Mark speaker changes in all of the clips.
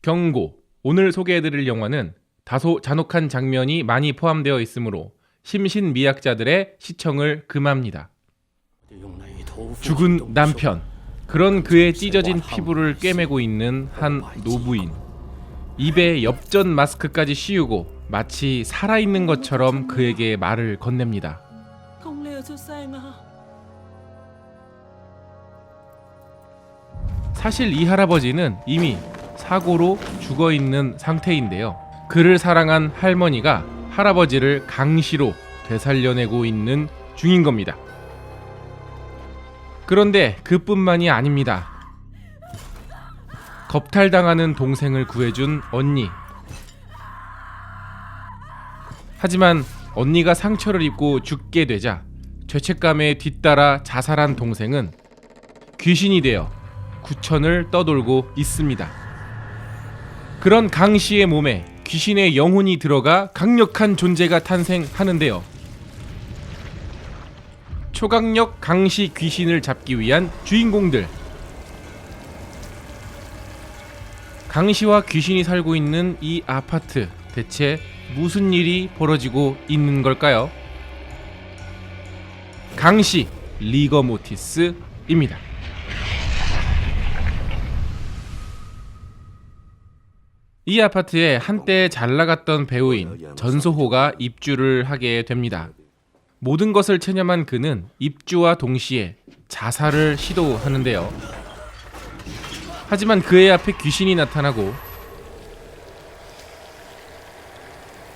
Speaker 1: 경고. 오늘 소개해드릴 영화는 다소 잔혹한 장면이 많이 포함되어 있으므로 심신미약자들의 시청을 금합니다. 죽은 남편. 그런 그의 찢어진 피부를 꿰매고 있는 한 노부인. 입에 엽전 마스크까지 씌우고 마치 살아있는 것처럼 그에게 말을 건넵니다. 사실 이 할아버지는 이미 사고로 죽어있는 상태인데요. 그를 사랑한 할머니가 할아버지를 강시로 되살려내고 있는 중인 겁니다. 그런데 그뿐만이 아닙니다. 겁탈당하는 동생을 구해준 언니. 하지만 언니가 상처를 입고 죽게 되자 죄책감에 뒤따라 자살한 동생은 귀신이 되어 구천을 떠돌고 있습니다. 그런 강씨의 몸에 귀신의 영혼이 들어가 강력한 존재가 탄생하는데요. 초강력 강씨 귀신을 잡기 위한 주인공들. 강씨와 귀신이 살고 있는 이 아파트, 대체 무슨 일이 벌어지고 있는 걸까요? 강씨 리거 모티스입니다. 이 아파트에 한때 잘 나갔던 배우인 전소호가 입주를 하게 됩니다. 모든 것을 체념한 그는 입주와 동시에 자살을 시도하는데요. 하지만 그의 앞에 귀신이 나타나고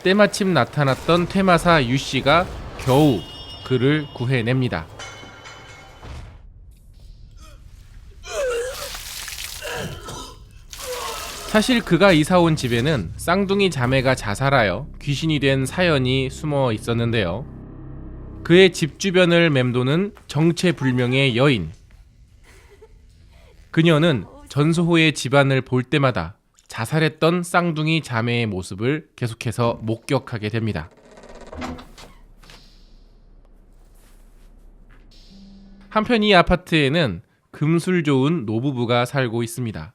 Speaker 1: 때마침 나타났던 퇴마사 유씨가 겨우 그를 구해냅니다. 사실 그가 이사온 집에는 쌍둥이 자매가 자살하여 귀신이 된 사연이 숨어 있었는데요. 그의 집 주변을 맴도는 정체불명의 여인. 그녀는 전소호의 집안을 볼 때마다 자살했던 쌍둥이 자매의 모습을 계속해서 목격하게 됩니다. 한편 이 아파트에는 금술 좋은 노부부가 살고 있습니다.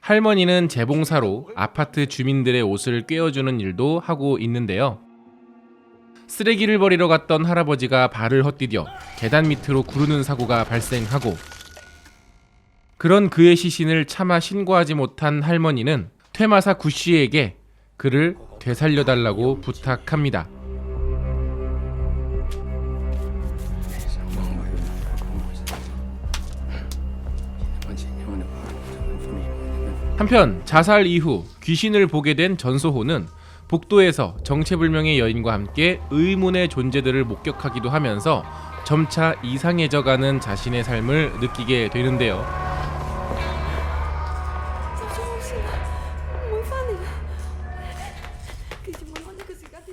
Speaker 1: 할머니는 재봉사로 아파트 주민들의 옷을 꿰어주는 일도 하고 있는데요. 쓰레기를 버리러 갔던 할아버지가 발을 헛디뎌 계단 밑으로 구르는 사고가 발생하고, 그런 그의 시신을 차마 신고하지 못한 할머니는 퇴마사 구씨에게 그를 되살려달라고 부탁합니다. 한편 자살 이후 귀신을 보게 된 전소호는 복도에서 정체불명의 여인과 함께 의문의 존재들을 목격하기도 하면서 점차 이상해져가는 자신의 삶을 느끼게 되는데요.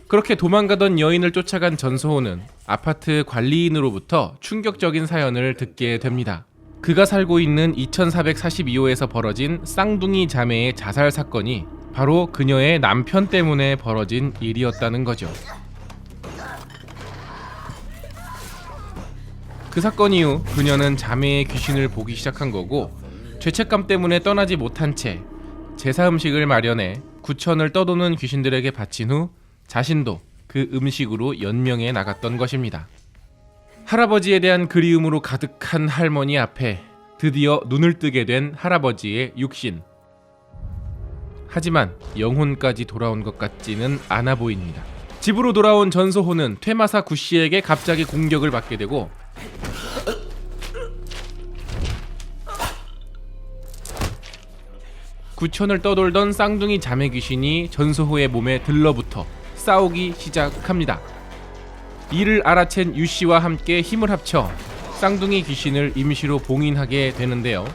Speaker 1: 그렇게 도망가던 여인을 쫓아간 전소호는 아파트 관리인으로부터 충격적인 사연을 듣게 됩니다. 그가 살고 있는 2442호에서 벌어진 쌍둥이 자매의 자살 사건이 바로 그녀의 남편 때문에 벌어진 일이었다는 거죠. 그 사건 이후 그녀는 자매의 귀신을 보기 시작한 거고, 죄책감 때문에 떠나지 못한 채 제사 음식을 마련해 구천을 떠도는 귀신들에게 바친 후 자신도 그 음식으로 연명해 나갔던 것입니다. 할아버지에 대한 그리움으로 가득한 할머니 앞에 드디어 눈을 뜨게 된 할아버지의 육신. 하지만 영혼까지 돌아온 것 같지는 않아 보입니다. 집으로 돌아온 전소호는 퇴마사 구씨에게 갑자기 공격을 받게 되고, 구천을 떠돌던 쌍둥이 자매 귀신이 전소호의 몸에 들러붙어 싸우기 시작합니다. 이를 알아챈 유씨와 함께 힘을 합쳐 쌍둥이 귀신을 임시로 봉인하게 되는데요.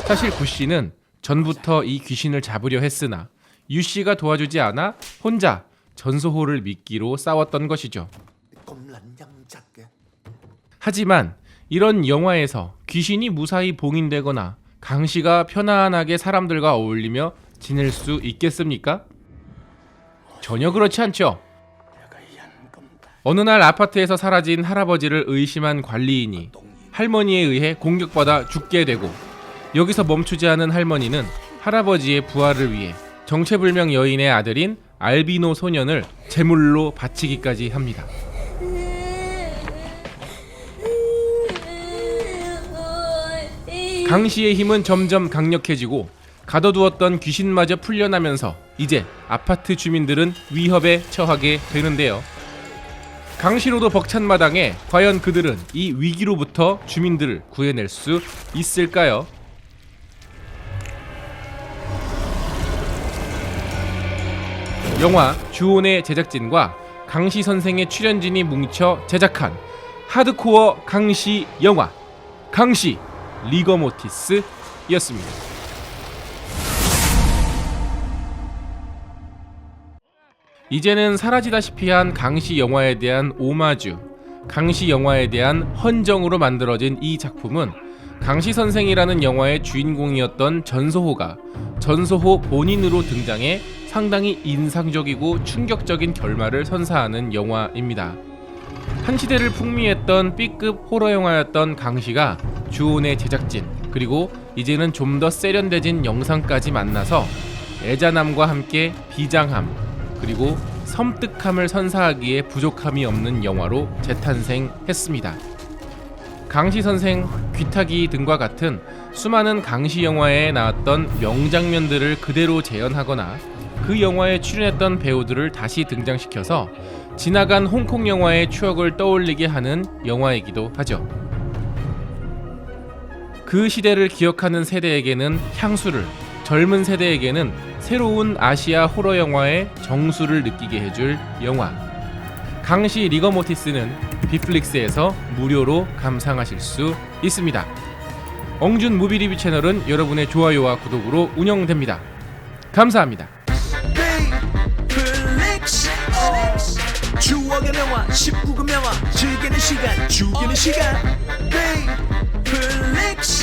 Speaker 1: 사실 구씨는 전부터 이 귀신을 잡으려 했으나 유씨가 도와주지 않아 혼자 전소호를 미끼로 싸웠던 것이죠. 하지만 이런 영화에서 귀신이 무사히 봉인되거나 강씨가 편안하게 사람들과 어울리며 지낼 수 있겠습니까? 전혀 그렇지 않죠. 어느 날 아파트에서 사라진 할아버지를 의심한 관리인이 할머니에 의해 공격받아 죽게 되고, 여기서 멈추지 않은 할머니는 할아버지의 부활을 위해 정체불명 여인의 아들인 알비노 소년을 제물로 바치기까지 합니다. 강씨의 힘은 점점 강력해지고 가둬두었던 귀신마저 풀려나면서 이제 아파트 주민들은 위협에 처하게 되는데요. 강씨로도 벅찬 마당에 과연 그들은 이 위기로부터 주민들을 구해낼 수 있을까요? 영화 주온의 제작진과 강씨 선생의 출연진이 뭉쳐 제작한 하드코어 강씨 영화 강씨 리거모티스였습니다. 이제는 사라지다시피 한 강씨 영화에 대한 오마주, 강씨 영화에 대한 헌정으로 만들어진 이 작품은 강씨 선생이라는 영화의 주인공이었던 전소호가 전소호 본인으로 등장해 상당히 인상적이고 충격적인 결말을 선사하는 영화입니다. 한 시대를 풍미했던 B급 호러 영화였던 강씨가 주온의 제작진, 그리고 이제는 좀 더 세련돼진 영상까지 만나서 애잔함과 함께 비장함, 그리고 섬뜩함을 선사하기에 부족함이 없는 영화로 재탄생했습니다. 강씨 선생, 귀타기 등과 같은 수많은 강씨 영화에 나왔던 명장면들을 그대로 재현하거나 그 영화에 출연했던 배우들을 다시 등장시켜서 지나간 홍콩 영화의 추억을 떠올리게 하는 영화이기도 하죠. 그 시대를 기억하는 세대에게는 향수를, 젊은 세대에게는 새로운 아시아 호러 영화의 정수를 느끼게 해줄 영화 강씨 리거모티스는 빅플릭스에서 무료로 감상하실 수 있습니다. 엉준 무비리뷰 채널은 여러분의 좋아요와 구독으로 운영됩니다. 감사합니다. 추억의 명화 19금 명화 즐기는 시간 죽이는 시간 빅플릭스